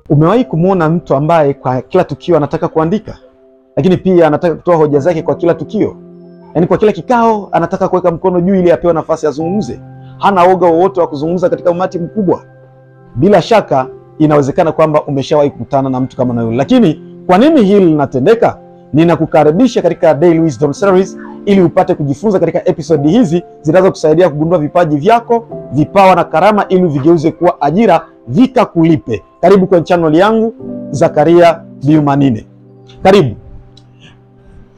Umewahi kumwona mtu ambaye kwa kila tukio anataka kuandika, lakini pia anataka kutoa hoja zake kwa kila tukio? Yaani kwa kila kikao anataka kuweka mkono juu ili apewe nafasi azungumze. Hana woga wowote wa kuzungumza katika umati mkubwa. Bila shaka inawezekana kwamba umeshawahi kukutana na mtu kama na yule. Lakini kwa nini hili linatendeka? Ninakukaribisha katika Daily Wisdom Series ili upate kujifunza katika episodi hizi zinazokusaidia kugundua vipaji vyako, vipawa na karama ili vigeuze kuwa ajira, vikakulipe. Karibu kwenye channel yangu Zakaria Biumanine. Karibu.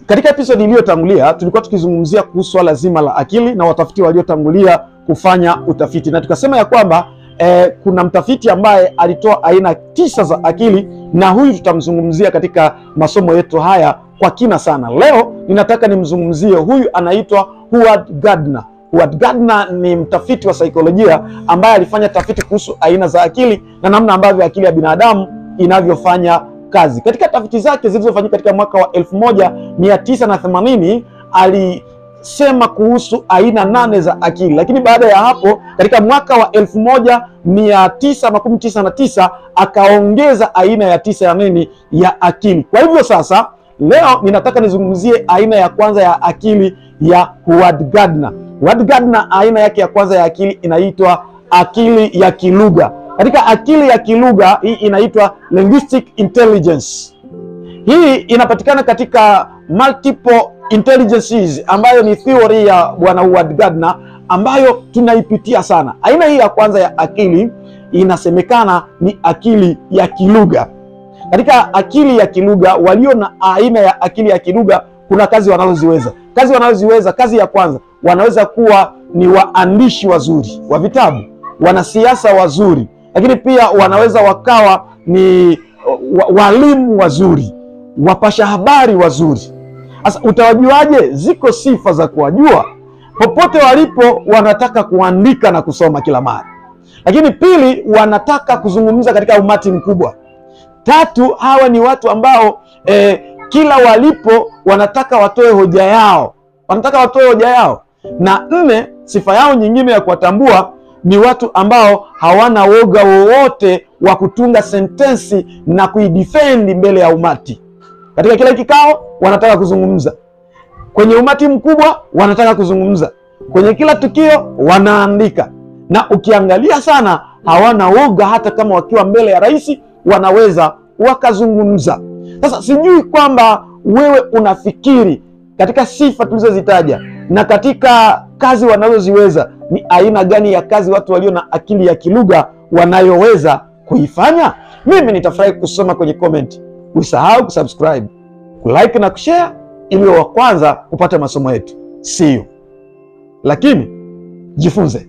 Katika episodi iliyotangulia tulikuwa tukizungumzia kuhusu swala zima la akili na watafiti waliotangulia kufanya utafiti, na tukasema ya kwamba kuna mtafiti ambaye alitoa aina 9 za akili, na huyu tutamzungumzia katika masomo yetu haya kwa kina sana. Leo ninataka nimzungumzie huyu, anaitwa Howard Gardner. Howard Gardner ni mtafiti wa saikolojia ambaye alifanya tafiti kuhusu aina za akili na namna ambavyo akili ya binadamu inavyofanya kazi. Katika tafiti zake zilizofanyika katika mwaka wa 1980 alisema kuhusu aina 8 za akili, lakini baada ya hapo katika mwaka wa 1999 akaongeza aina ya 9 ya nini ya akili. Kwa hivyo sasa leo ninataka nizungumzie aina ya kwanza ya akili ya Howard Gardner. Howard Gardner, aina yake ya kwanza ya akili inaitwa akili ya kilugha. Katika akili ya kilugha hii inaitwa linguistic intelligence. Hii inapatikana katika multiple intelligences, ambayo ni theory ya bwana Howard Gardner ambayo tunaipitia sana. Aina hii ya kwanza ya akili inasemekana ni akili ya kilugha. Katika akili ya kilugha, walio na aina ya akili ya kilugha kuna kazi wanazoziweza. Kazi ya kwanza, wanaweza kuwa ni waandishi wazuri wa vitabu, wanasiasa wazuri, lakini pia wanaweza wakawa ni walimu wazuri, wapasha habari wazuri. Sasa utawajuaje? Ziko sifa za kuwajua. Popote walipo wanataka kuandika na kusoma kila mara. Lakini pili, wanataka kuzungumza katika umati mkubwa. Tatu, hawa ni watu ambao kila walipo wanataka watoe hoja yao. Na 4, sifa yao nyingine ya kuwatambua ni watu ambao hawana woga wowote wa kutunga sentensi na kuidefend mbele ya umati. Katika kila kikao wanataka kuzungumza, kwenye umati mkubwa wanataka kuzungumza, kwenye kila tukio wanaandika, na ukiangalia sana hawana woga, hata kama wakiwa mbele ya rais wanaweza wakazungumza. Sasa sijui kwamba wewe unafikiri katika sifa tulizozitaja na katika kazi wanazoziweza ni aina gani ya kazi watu walio na akili ya kilugha wanayoweza kuifanya? Mimi nitafurahi kusoma kwenye comment. Usisahau kusubscribe, kulike na kushare ili wa kwanza kupata masomo yetu. See you. Lakini jifunze.